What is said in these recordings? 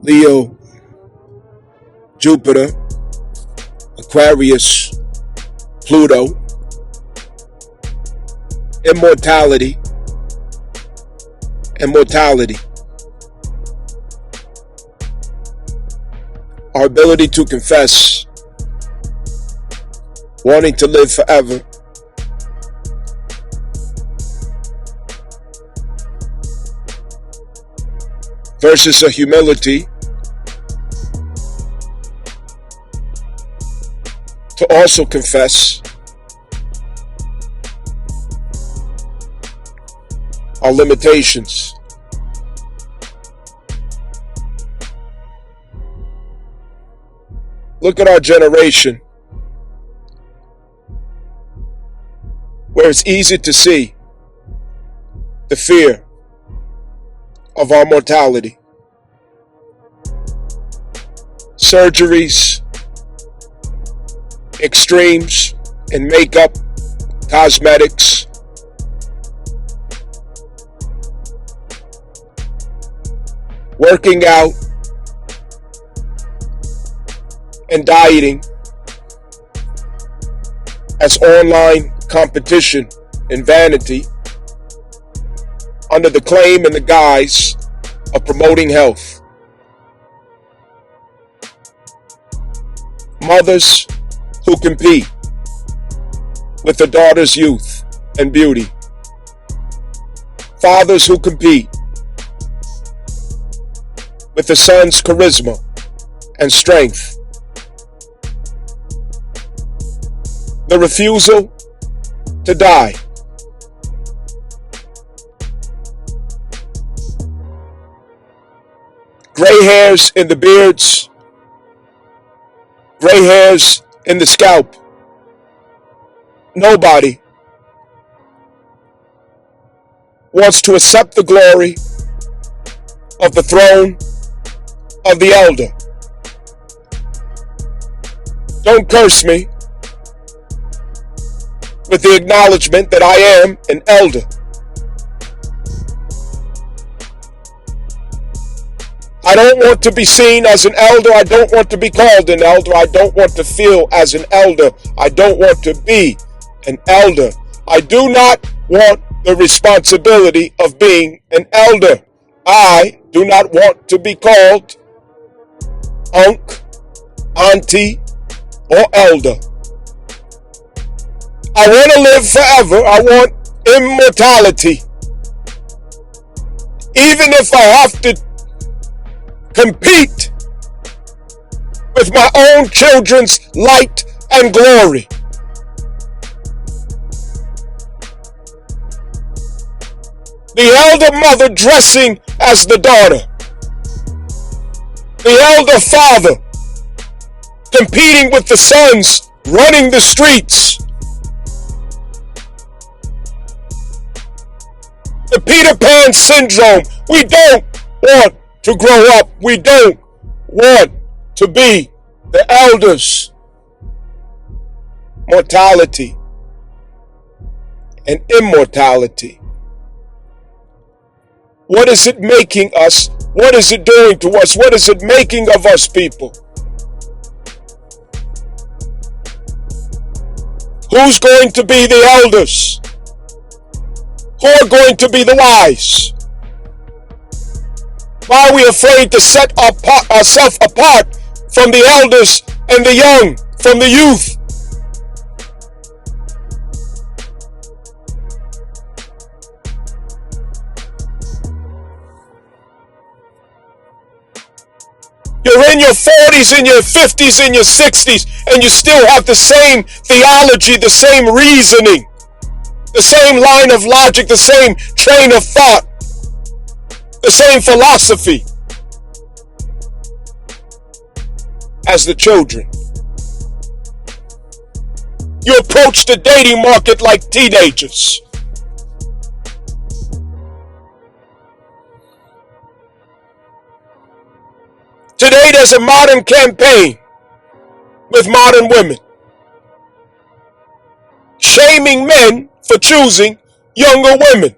Leo, Jupiter, Aquarius, Pluto, immortality, and mortality. Our ability to confess, wanting to live forever, versus a humility to also confess our limitations. Look at our generation, where it's easy to see the fear of our mortality. Surgeries, extremes in makeup, cosmetics, working out, and dieting as online competition and vanity under the claim and the guise of promoting health. Mothers who compete with the daughter's youth and beauty. Fathers who compete with the son's charisma and strength. The refusal to die. Gray hairs in the beards, gray hairs in the scalp. Nobody wants to accept the glory of the throne of the elder. Don't curse me with the acknowledgement that I am an elder. I don't want to be seen as an elder. I don't want to be called an elder. I don't want to feel as an elder. I don't want to be an elder. I do not want the responsibility of being an elder. I do not want to be called unc, auntie, or elder. I want to live forever. I want immortality. Even if I have to compete with my own children's light and glory. The elder mother dressing as the daughter. The elder father competing with the sons running the streets. The Peter Pan syndrome. We don't want to grow up. We don't want to be the elders. Mortality and immortality. What is it making us? What is it doing to us? What is it making of us people? Who's going to be the elders? Who are going to be the wise? Why are we afraid to set ourselves apart from the elders and the young, from the youth? You're in your 40s, in your 50s, in your 60s, and you still have the same theology, the same reasoning, the same line of logic, the same train of thought, the same philosophy as the children. You approach the dating market like teenagers. Today there's a modern campaign with modern women shaming men for choosing younger women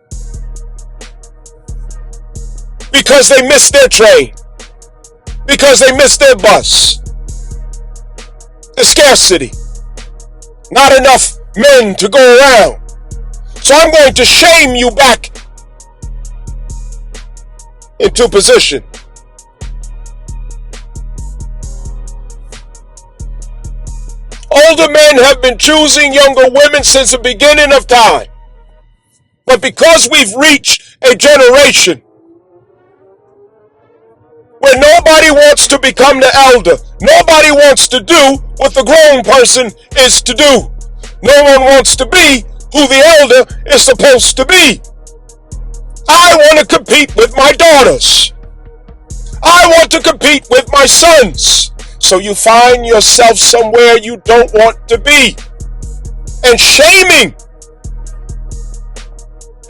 because they missed their train. because they missed their bus. The scarcity. Not enough men to go around. So I'm going to shame you back into position. Older men have been choosing younger women since the beginning of time. But because we've reached a generation where nobody wants to become the elder, nobody wants to do what the grown person is to do. No one wants to be who the elder is supposed to be. I want to compete with my daughters. I want to compete with my sons. So you find yourself somewhere you don't want to be. And shaming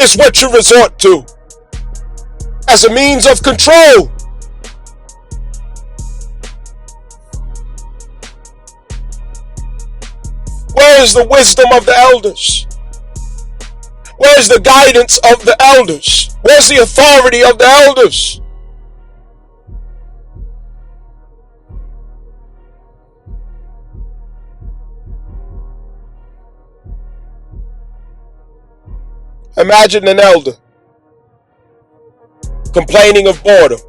is what you resort to as a means of control. Where is the wisdom of the elders? Where is the guidance of the elders? Where's the authority of the elders? Imagine an elder complaining of boredom.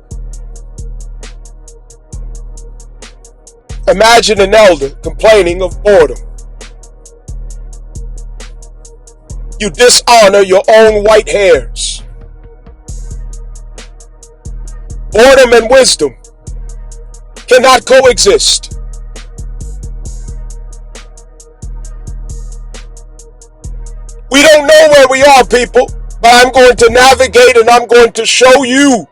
Imagine an elder complaining of boredom. You dishonor your own white hairs. Boredom and wisdom cannot coexist. We don't know where we are, people, but I'm going to navigate and I'm going to show you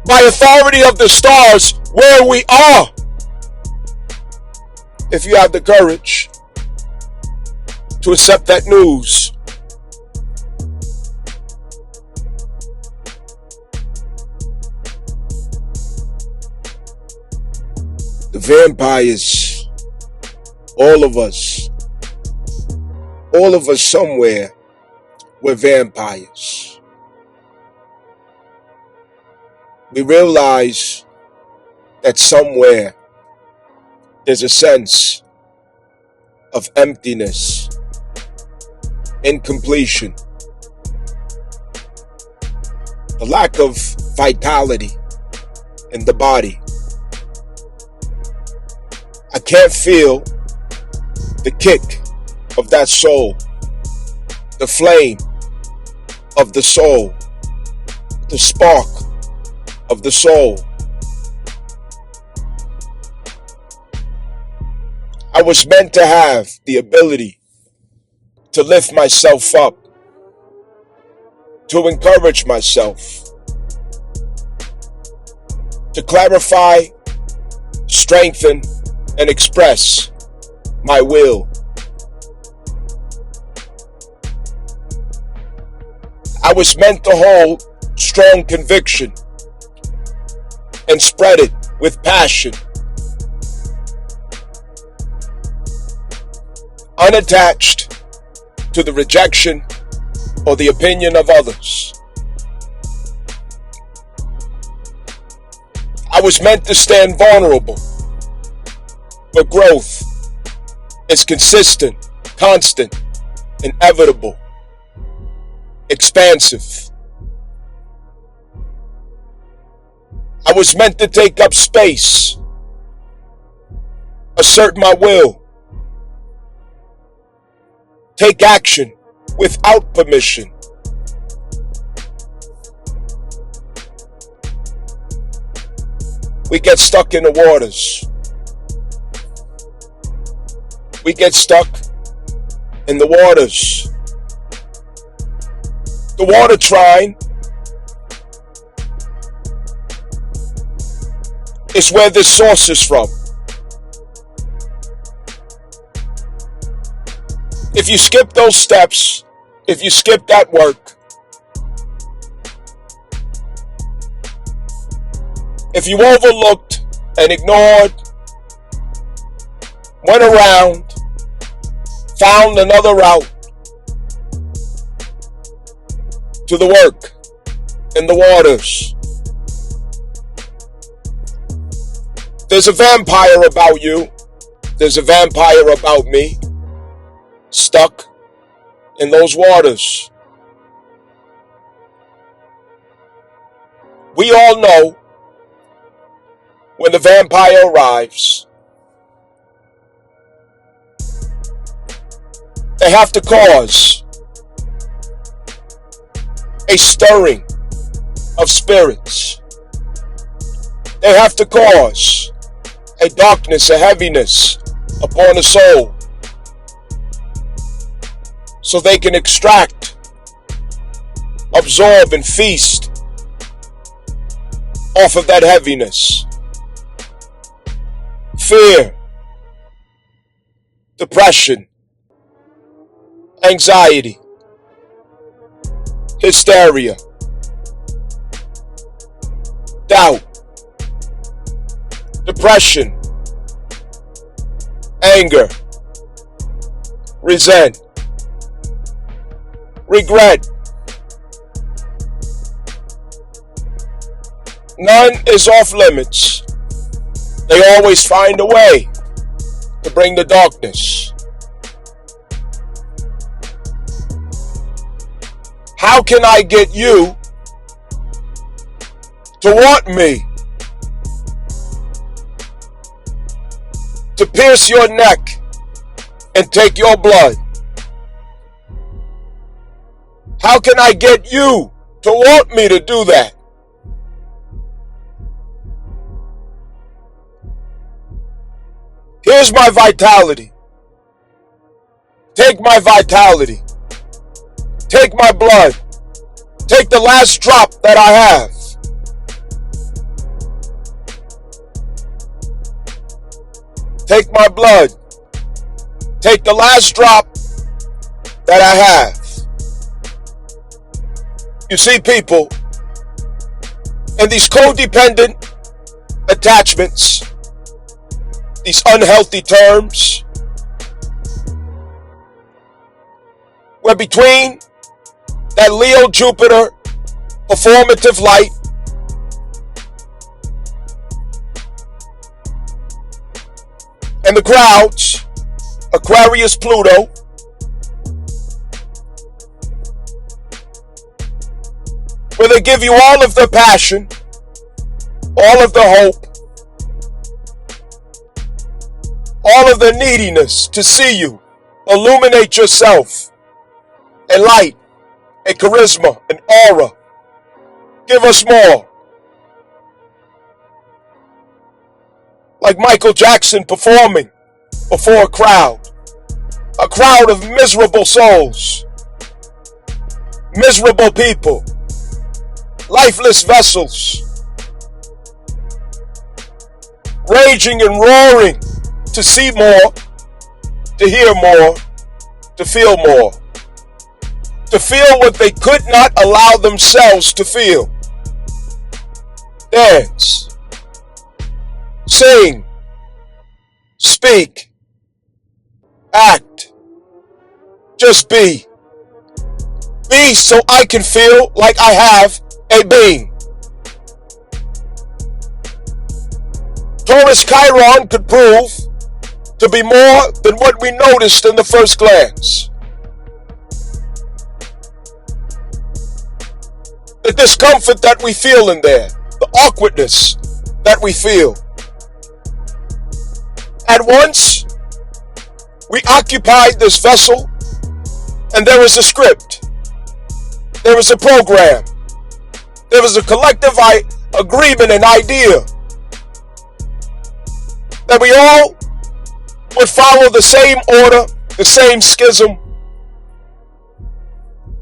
by authority of the stars where we are. If you have the courage to accept that news. The vampires, all of us somewhere, we're vampires. We realize that somewhere there's a sense of emptiness, incompletion, a lack of vitality in the body. I can't feel the kick of that soul, the flame of the soul, the spark of the soul. I was meant to have the ability to lift myself up, to encourage myself, to clarify, strengthen, and express my will. I was meant to hold strong conviction and spread it with passion, unattached to the rejection or the opinion of others. I was meant to stand vulnerable, but growth is consistent, constant, inevitable, expansive. I was meant to take up space, assert my will, take action without permission. We get stuck in the waters. We get stuck in the waters. The water trine is where this source is from. If you skip those steps, if you skip that work, if you overlooked and ignored, went around, found another route to the work, in the waters. There's a vampire about you. There's a vampire about me, stuck in those waters. We all know when the vampire arrives, they have to cause a stirring of spirits. They have to cause a darkness, a heaviness upon the soul, so they can extract, absorb, and feast off of that heaviness. Fear, depression, anxiety, hysteria, doubt, depression, anger, resent, regret. None is off limits. They always find a way to bring the darkness. How can I get you to want me? To pierce your neck and take your blood? How can I get you to want me to do that? Here's my vitality. Take my vitality. Take my blood. Take the last drop that I have. Take my blood. Take the last drop that I have. You see, people, in these codependent attachments, these unhealthy terms, we're between that Leo Jupiter performative light and the crowds, Aquarius Pluto, where they give you all of the passion, all of the hope, all of the neediness to see you illuminate yourself, a light, a charisma, an aura. Give us more. Like Michael Jackson performing before a crowd of miserable souls, miserable people, lifeless vessels, raging and roaring to see more, to hear more, to feel more, to feel what they could not allow themselves to feel. Dance, sing, speak, act, just be. Be so I can feel like I have a being. Taurus Chiron could prove to be more than what we noticed in the first glance. The discomfort that we feel in there, the awkwardness that we feel. At once, we occupied this vessel, and there is a script. There is a program. There is a collective agreement and idea that we all would follow the same order, the same schism,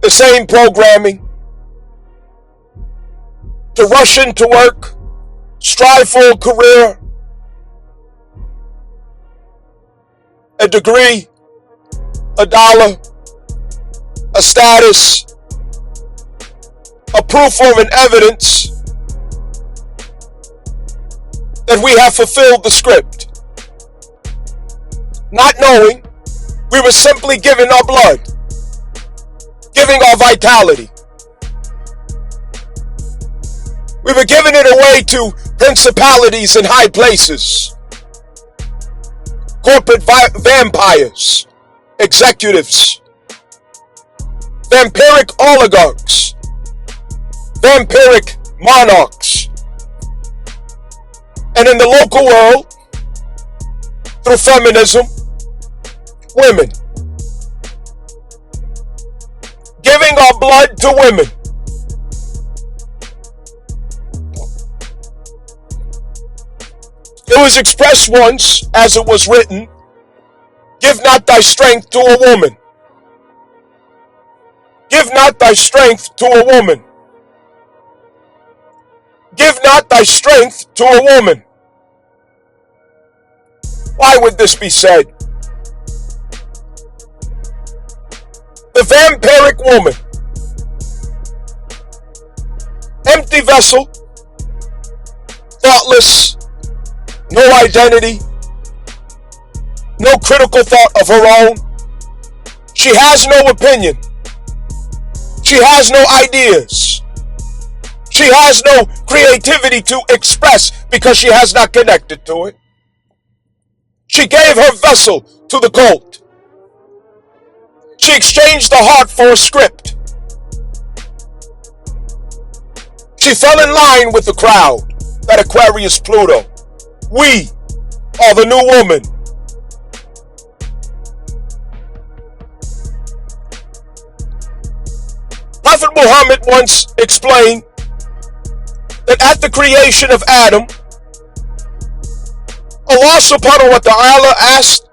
the same programming, to rush into work, strive for a career, a degree, a dollar, a status, a proof or an evidence that we have fulfilled the script. Not knowing, we were simply giving our blood, giving our vitality, We were giving it away to principalities in high places, corporate vampires, executives, vampiric oligarchs, vampiric monarchs, and in the local world, through feminism, women. Giving our blood to women. It was expressed once, as it was written, give not thy strength to a woman. Give not thy strength to a woman. Give not thy strength to a woman. Why would this be said? The vampiric woman, empty vessel, thoughtless, no identity, no critical thought of her own. She has no opinion. She has no ideas. She has no creativity to express because she has not connected to it. She gave her vessel to the cult. She exchanged the heart for a script. She fell in line with the crowd, that Aquarius Pluto. We are the new woman. Prophet Muhammad once explained that at the creation of Adam, Allah subhanahu wa ta'ala asked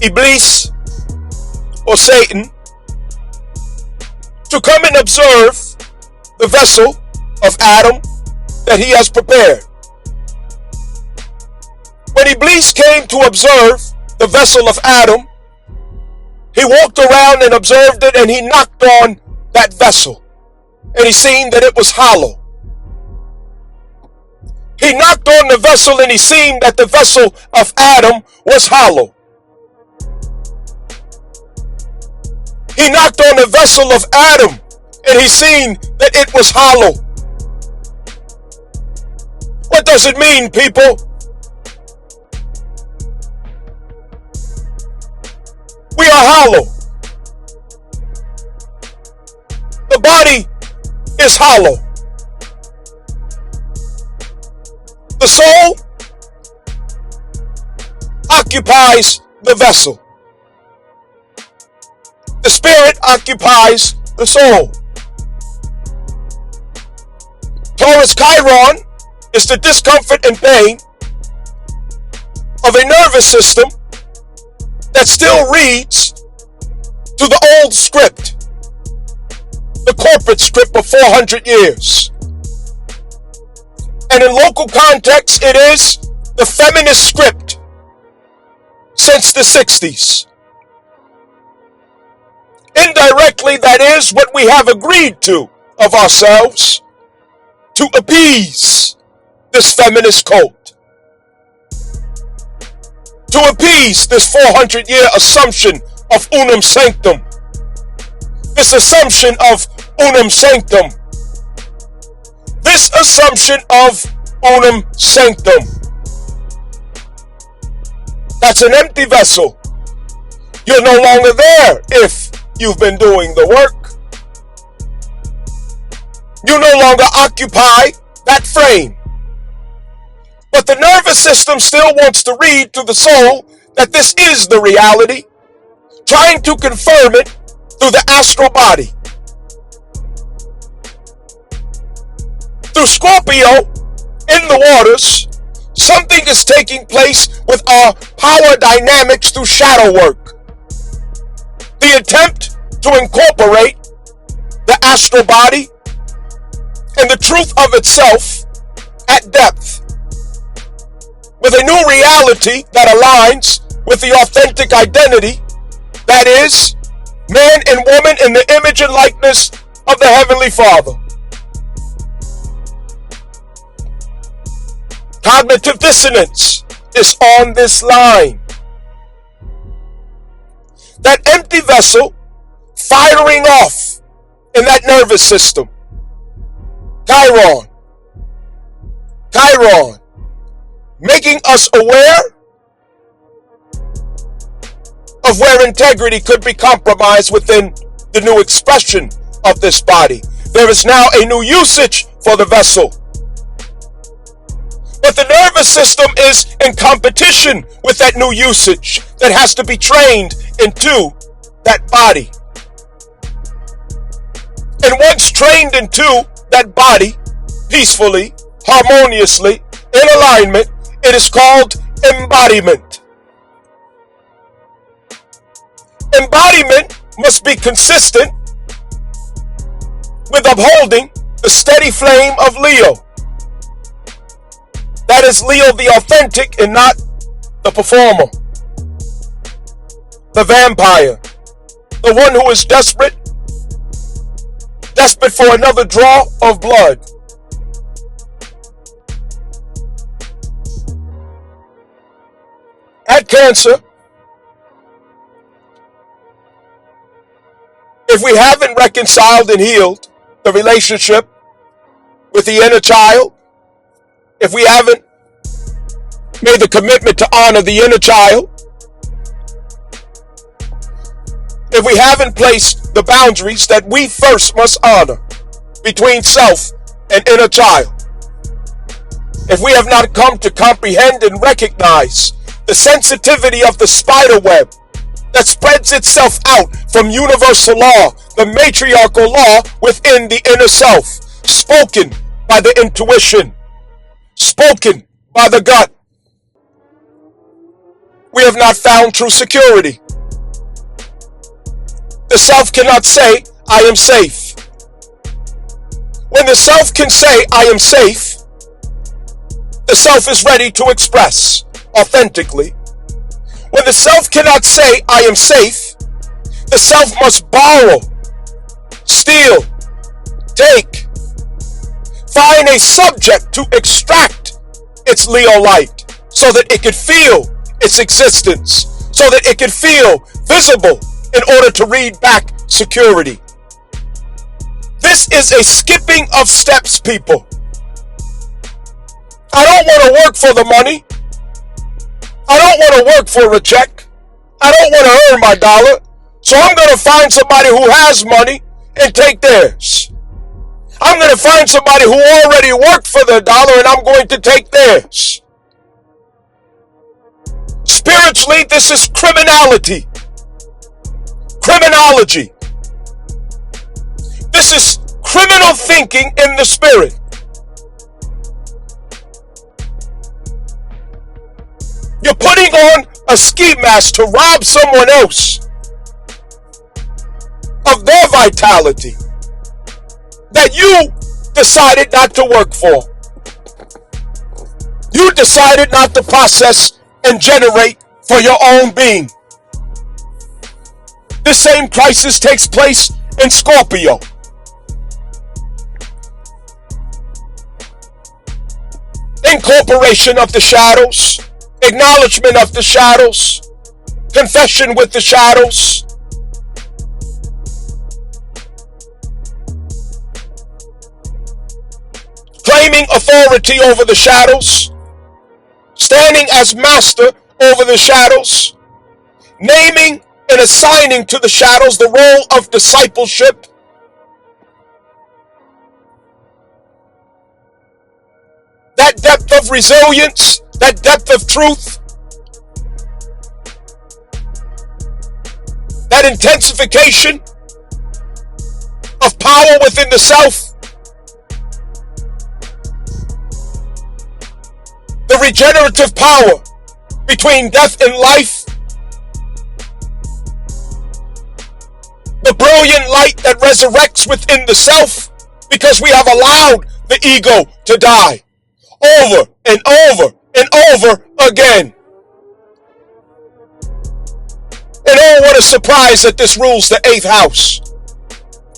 Iblis, or Satan, to come and observe the vessel of Adam that he has prepared. When Iblis came to observe the vessel of Adam, he walked around and observed it, and he knocked on that vessel, and he seen that it was hollow. He knocked on the vessel, and he seen that the vessel of Adam was hollow. He knocked on the vessel of Adam, and he seen that it was hollow. What does it mean, people? We are hollow. The body is hollow. The soul occupies the vessel. The spirit occupies the soul. Taurus Chiron is the discomfort and pain of a nervous system that still reads to the old script, the corporate script of 400 years. And in local context, it is the feminist script since the 60s. Indirectly, that is what we have agreed to of ourselves, to appease this feminist cult, to appease this 400-year assumption of unum sanctum, this assumption of unum sanctum, this assumption of unum sanctum. That's an empty vessel. You're no longer there if you've been doing the work. You no longer occupy that frame. But the nervous system still wants to read to the soul that this is the reality, trying to confirm it through the astral body. Through Scorpio, in the waters, something is taking place with our power dynamics through shadow work. The attempt to incorporate the astral body and the truth of itself at depth with a new reality that aligns with the authentic identity that is man and woman in the image and likeness of the Heavenly Father. Cognitive dissonance is on this line. That empty vessel firing off in that nervous system. Chiron, Chiron, making us aware of where integrity could be compromised within the new expression of this body. There is now a new usage for the vessel. But the nervous system is in competition with that new usage that has to be trained into that body. And once trained into that body, peacefully, harmoniously, in alignment, it is called embodiment. Embodiment must be consistent with upholding the steady flame of Leo. That is Leo the authentic and not the performer, the vampire, the one who is desperate for another draw of blood. At Cancer, if we haven't reconciled and healed the relationship with the inner child, if we haven't made the commitment to honor the inner child, if we haven't placed the boundaries that we first must honor between self and inner child, if we have not come to comprehend and recognize the sensitivity of the spider web that spreads itself out from universal law, the matriarchal law within the inner self, spoken by the intuition, spoken by the gut, we have not found true security. The self cannot say, I am safe. When the self can say, I am safe, the self is ready to express authentically. When the self cannot say, I am safe, the self must borrow, steal, take, find a subject to extract its Leo light so that it could feel its existence, so that it could feel visible in order to read back security. This is a skipping of steps, people. I don't want to work for the money. I don't want to work for a check. I don't want to earn my dollar. So I'm going to find somebody who has money and take theirs. I'm going to find somebody who already worked for the dollar and I'm going to take theirs. Spiritually, this is criminality. Criminology. This is criminal thinking in the spirit. You're putting on a ski mask to rob someone else of their vitality that you decided not to work for. You decided not to process and generate for your own being. This same crisis takes place in Scorpio. Incorporation of the shadows, acknowledgement of the shadows, confession with the shadows. Claiming authority over the shadows, standing as master over the shadows, naming and assigning to the shadows the role of discipleship. That depth of resilience, that depth of truth, that intensification of power within the self, the regenerative power between death and life, the brilliant light that resurrects within the self because we have allowed the ego to die over and over and over again. And oh, what a surprise that this rules the 8th house,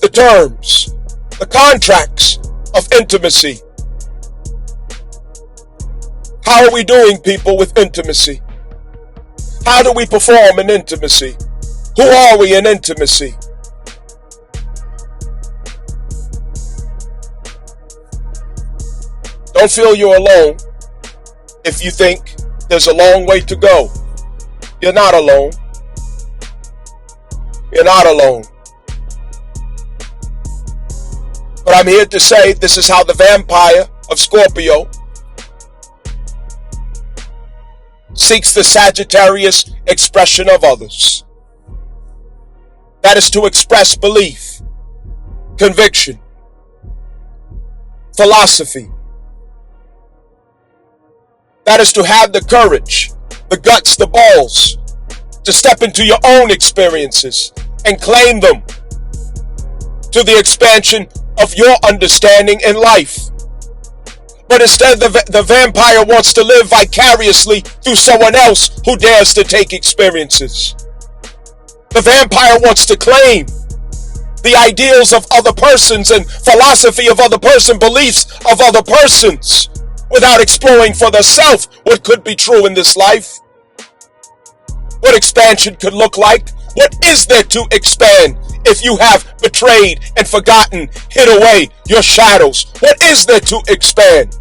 the terms, the contracts of intimacy. How are we doing, people, with intimacy? How do we perform in intimacy? Who are we in intimacy? Don't feel you're alone if you think there's a long way to go. You're not alone. You're not alone. But I'm here to say this is how the vampire of Scorpio seeks the Sagittarius expression of others. That is to express belief, conviction, philosophy. That is to have the courage, the guts, the balls to step into your own experiences and claim them to the expansion of your understanding in life. But instead, the vampire wants to live vicariously through someone else who dares to take experiences. The vampire wants to claim the ideals of other persons and philosophy of other persons, beliefs of other persons, without exploring for themselves what could be true in this life. What expansion could look like. What is there to expand if you have betrayed and forgotten, hid away your shadows? What is there to expand?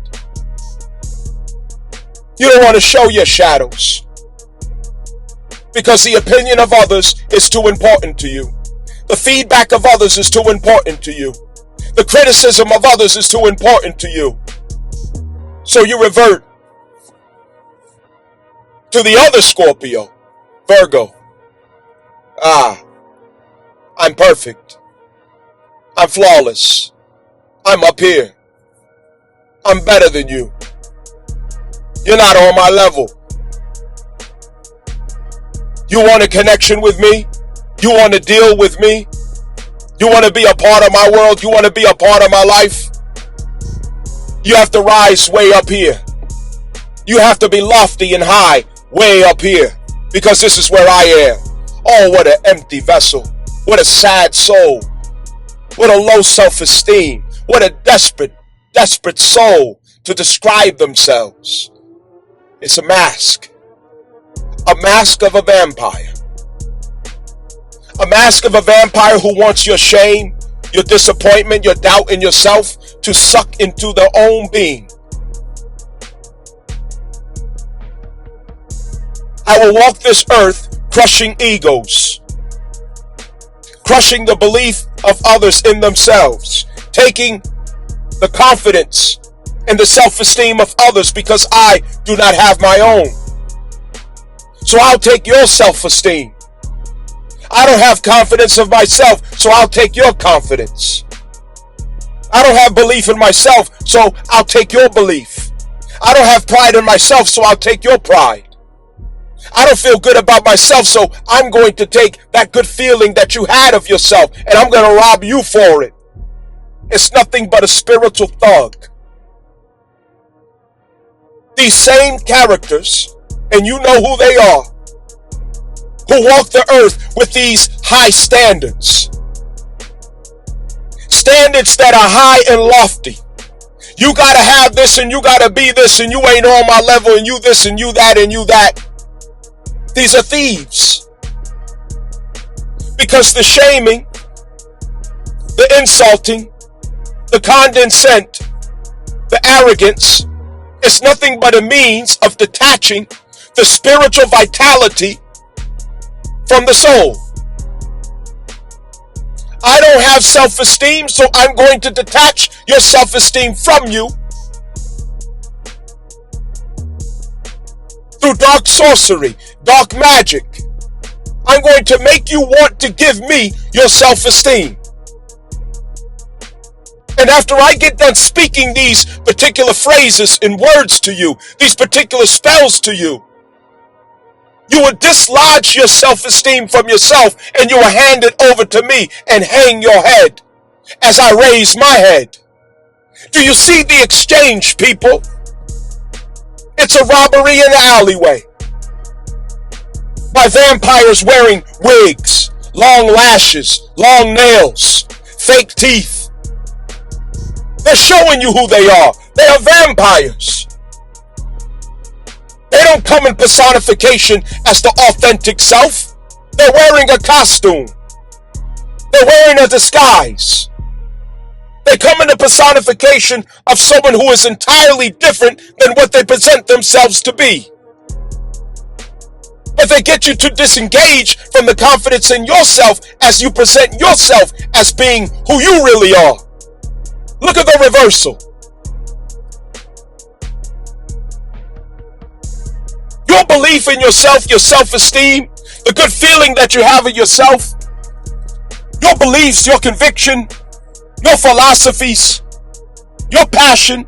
You don't want to show your shadows because the opinion of others is too important to you. The feedback of others is too important to you. The criticism of others is too important to you. So you revert to the other Scorpio, Virgo. I'm perfect. I'm flawless. I'm up here. I'm better than you. You're not on my level. You want a connection with me? You want to deal with me? You want to be a part of my world? You want to be a part of my life? You have to rise way up here. You have to be lofty and high way up here, because this is where I am. Oh, what an empty vessel. What a sad soul. What a low self-esteem. What a desperate soul to describe themselves. It's a mask. A mask of a vampire. A mask of a vampire who wants your shame, your disappointment, your doubt in yourself to suck into their own being. I will walk this earth crushing egos, crushing the belief of others in themselves, taking the confidence and the self-esteem of others because I do not have my own. So I'll take your self-esteem. I don't have confidence of myself, so I'll take your confidence. I don't have belief in myself, so I'll take your belief. I don't have pride in myself, so I'll take your pride. I don't feel good about myself, so I'm going to take that good feeling that you had of yourself and I'm going to rob you for it. It's nothing but a spiritual thug. These same characters, and you know who they are, who walk the earth with these high standards. Standards that are high and lofty. You gotta have this and you gotta be this and you ain't on my level and you this and you that and you that. These are thieves. Because the shaming, the insulting, the condescent, the arrogance is nothing but a means of detaching the spiritual vitality from the soul. I don't have self-esteem, so I'm going to detach your self-esteem from you through dark sorcery, dark magic. I'm going to make you want to give me your self-esteem. And after I get done speaking these particular phrases and words to you, these particular spells to you, you will dislodge your self-esteem from yourself and you will hand it over to me and hang your head as I raise my head. Do you see the exchange, people? It's a robbery in the alleyway by vampires wearing wigs, long lashes, long nails, fake teeth. They're showing you who they are. They are vampires. They don't come in personification as the authentic self. They're wearing a costume. They're wearing a disguise. They come in the personification of someone who is entirely different than what they present themselves to be. But they get you to disengage from the confidence in yourself as you present yourself as being who you really are. Look at the reversal. Your belief in yourself, your self-esteem, the good feeling that you have of yourself, your beliefs, your conviction, your philosophies, your passion,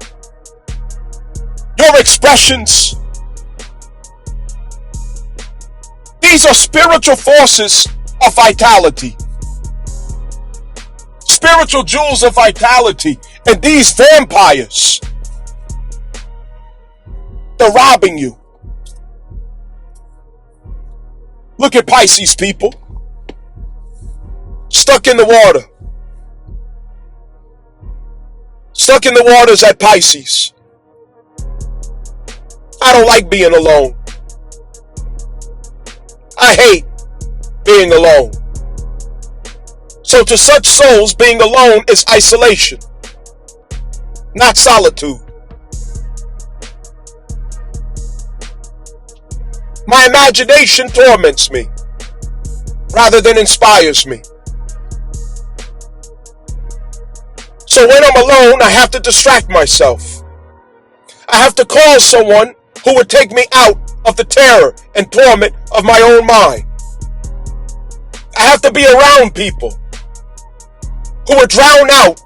your expressions. These are spiritual forces of vitality. Spiritual jewels of vitality. And these vampires, they're robbing you. Look at Pisces, people. Stuck in the water. Stuck in the waters at Pisces. I don't like being alone. I hate being alone. So to such souls, being alone is isolation, not solitude. My imagination torments me rather than inspires me. So when I'm alone, I have to distract myself. I have to call someone who would take me out of the terror and torment of my own mind. I have to be around people who would drown out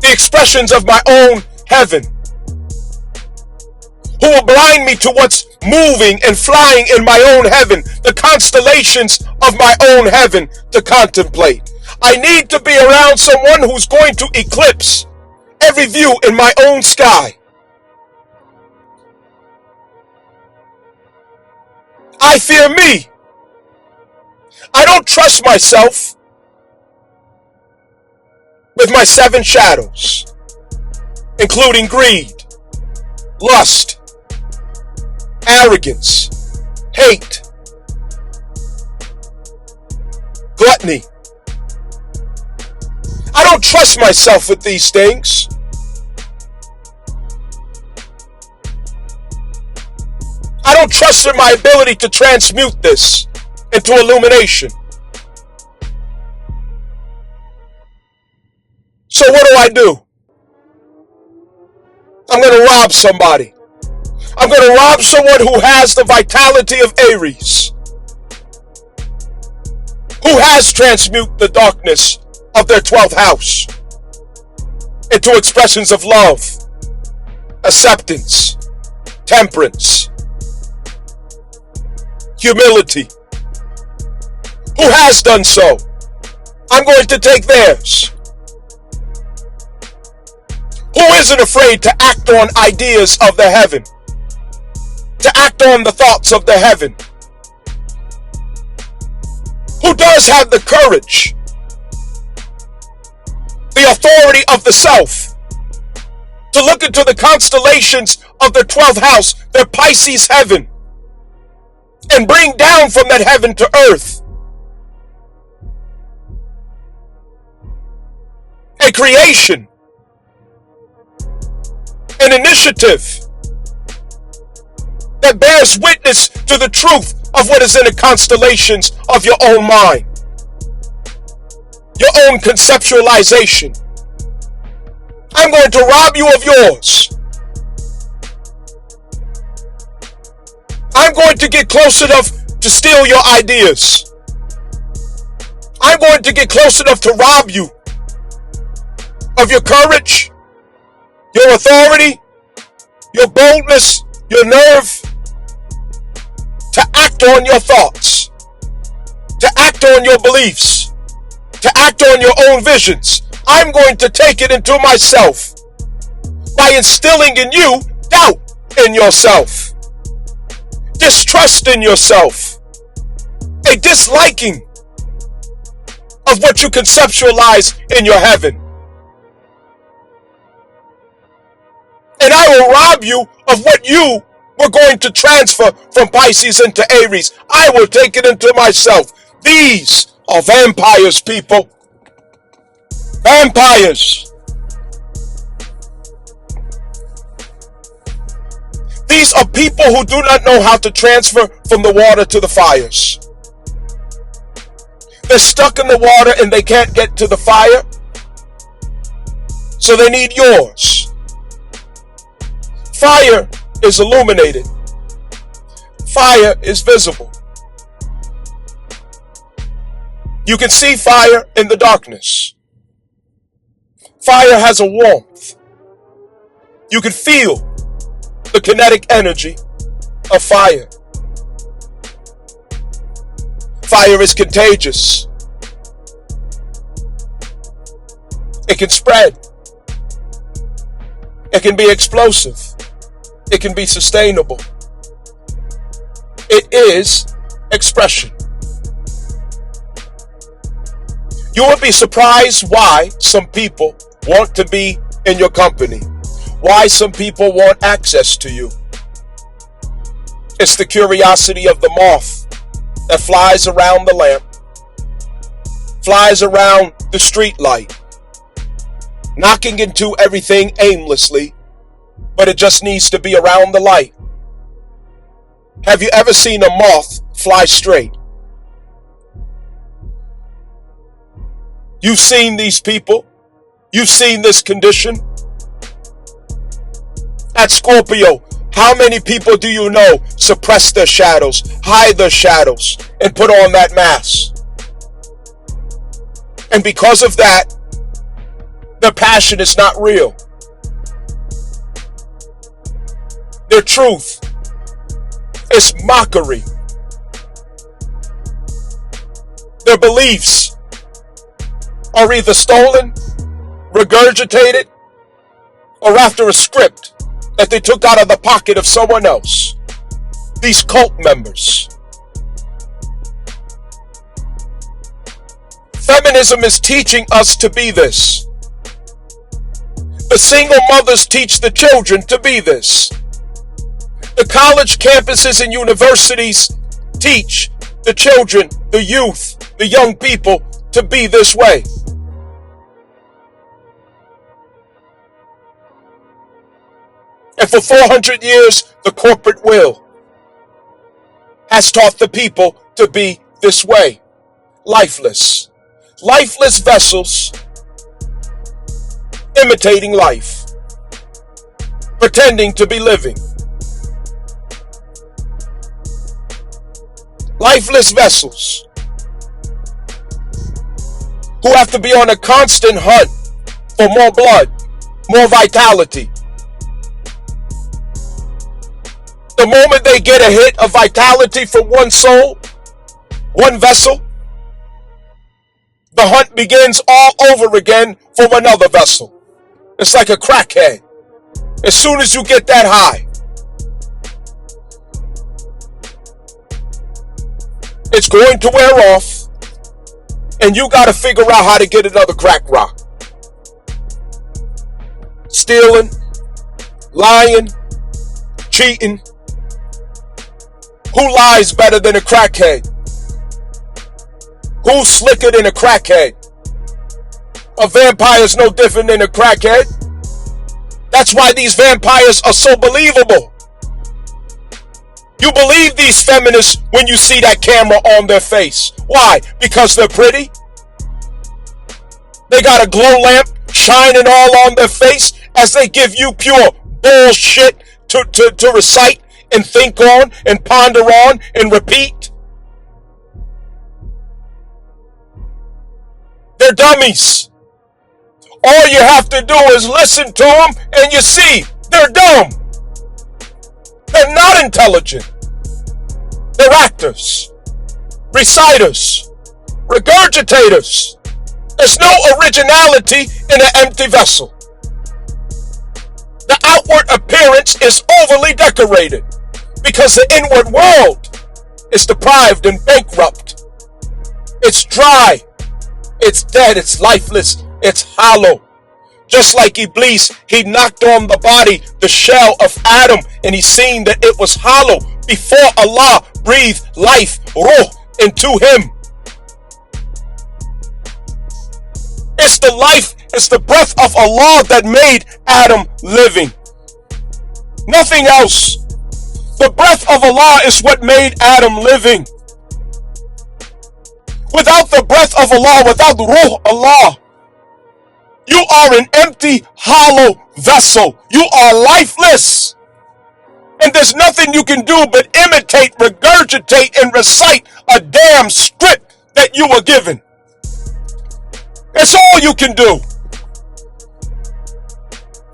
the expressions of my own heaven, who will blind me to what's moving and flying in my own heaven, the constellations of my own heaven to contemplate. I need to be around someone who's going to eclipse every view in my own sky. I fear me. I don't trust myself with my 7 shadows, including greed, lust, arrogance, hate, gluttony. I don't trust myself with these things. I don't trust in my ability to transmute this into illumination. So what do? I'm going to rob somebody. I'm going to rob someone who has the vitality of Aries, who has transmute the darkness of their 12th house into expressions of love, acceptance, temperance, humility. Who has done so? I'm going to take theirs. Who isn't afraid to act on ideas of the heaven, to act on the thoughts of the heaven? Who does have the courage, the authority of the self, to look into the constellations of their 12th house, their Pisces heaven, and bring down from that heaven to earth a creation, an initiative that bears witness to the truth of what is in the constellations of your own mind, your own conceptualization. I'm going to rob you of yours. I'm going to get close enough to steal your ideas. I'm going to get close enough to rob you of your courage, your authority, your boldness, your nerve, to act on your thoughts, to act on your beliefs, to act on your own visions. I'm going to take it into myself by instilling in you doubt in yourself, distrust in yourself, a disliking of what you conceptualize in your heaven. And I will rob you of what you were going to transfer from Pisces into Aries. I will take it into myself. These are vampires, people. Vampires. These are people who do not know how to transfer from the water to the fires. They're stuck in the water and they can't get to the fire, so they need yours. Fire is illuminated. Fire is visible. You can see fire in the darkness. Fire has a warmth. You can feel the kinetic energy of fire. Fire is contagious. It can spread. It can be explosive. It can be sustainable. It is expression. You will be surprised why some people want to be in your company, why some people want access to you. It's the curiosity of the moth that flies around the lamp, flies around the street light, knocking into everything aimlessly, but it just needs to be around the light. Have you ever seen a moth fly straight? You've seen these people. You've seen this condition. At Scorpio, how many people do you know suppress their shadows, hide their shadows, and put on that mask? And because of that, their passion is not real. Their truth is mockery. Their beliefs are either stolen, regurgitated, or after a script that they took out of the pocket of someone else. These cult members. Feminism is teaching us to be this. The single mothers teach the children to be this. The college campuses and universities teach the children, the youth, the young people to be this way. And for 400 years, the corporate will has taught the people to be this way. Lifeless. Lifeless vessels imitating life, pretending to be living. Lifeless vessels who have to be on a constant hunt for more blood, more vitality. The moment they get a hit of vitality from one soul, one vessel, the hunt begins all over again from another vessel. It's like a crackhead. As soon as you get that high, it's going to wear off, and you got to figure out how to get another crack rock. Stealing, lying, cheating. Who lies better than a crackhead? Who's slicker than a crackhead? A vampire's no different than a crackhead. That's why these vampires are so believable. You believe these feminists when you see that camera on their face. Why? Because they're pretty? They got a glow lamp shining all on their face as they give you pure bullshit to recite and think on and ponder on and repeat. They're dummies. All you have to do is listen to them and you see they're dumb. They're not intelligent. They're actors, reciters, regurgitators. There's no originality in an empty vessel. The outward appearance is overly decorated because the inward world is deprived and bankrupt. It's dry. It's dead. It's lifeless. It's hollow. Just like Iblis, he knocked on the body, the shell of Adam, and he seen that it was hollow before Allah breathed life, ruh, into him. It's the life, it's the breath of Allah that made Adam living. Nothing else. The breath of Allah is what made Adam living. Without the breath of Allah, without Ruh Allah, you are an empty, hollow vessel. You are lifeless. And there's nothing you can do but imitate, regurgitate, and recite a damn script that you were given. That's all you can do.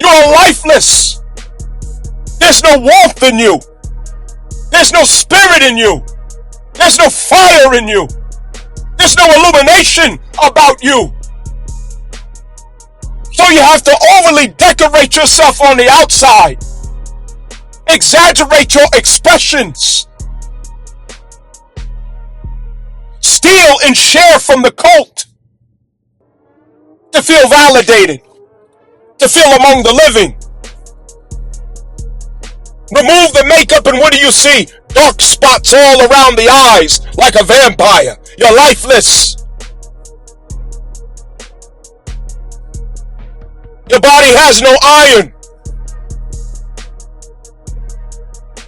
You're lifeless. There's no warmth in you. There's no spirit in you. There's no fire in you. There's no illumination about you. So you have to overly decorate yourself on the outside. Exaggerate your expressions. Steal and share from the cult to feel validated, to feel among the living. Remove the makeup and what do you see? Dark spots all around the eyes like a vampire. You're lifeless. Your body has no iron.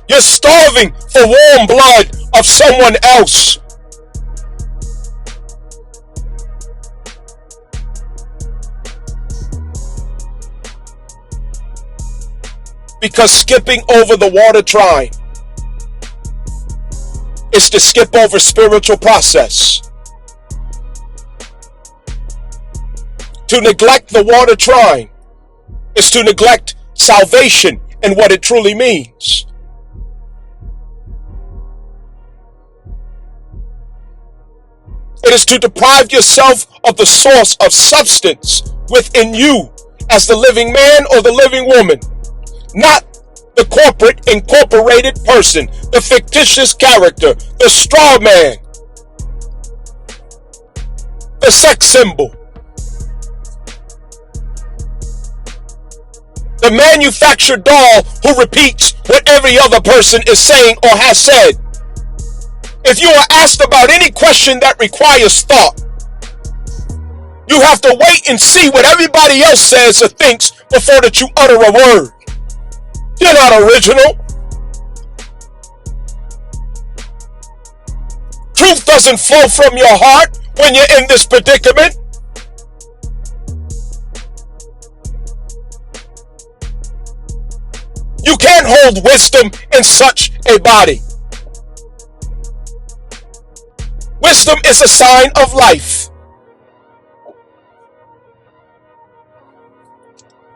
You're starving for warm blood of someone else. Because skipping over the water trine is to skip over spiritual process. To neglect the water trine is to neglect salvation and what it truly means. It is to deprive yourself of the source of substance within you as the living man or the living woman. Not the corporate incorporated person, the fictitious character, the straw man, the sex symbol, the manufactured doll who repeats what every other person is saying or has said. If you are asked about any question that requires thought, you have to wait and see what everybody else says or thinks before that you utter a word. You're not original. Truth doesn't flow from your heart when you're in this predicament. You can't hold wisdom in such a body. Wisdom is a sign of life.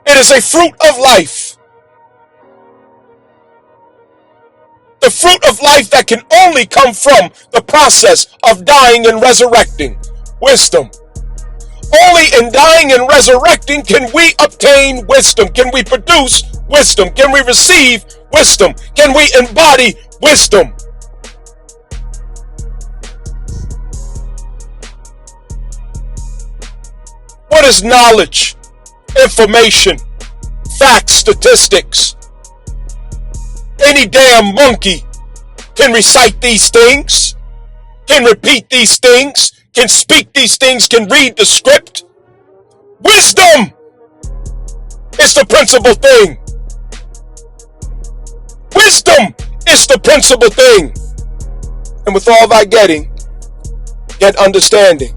It is a fruit of life. The fruit of life that can only come from the process of dying and resurrecting. Wisdom. Only in dying and resurrecting can we obtain wisdom. Can we produce wisdom? Can we receive wisdom? Can we embody wisdom? What is knowledge, information, facts, statistics? Any damn monkey can recite these things, can repeat these things, can speak these things, can read the script. Wisdom is the principal thing. Wisdom is the principal thing. And with all thy getting, get understanding.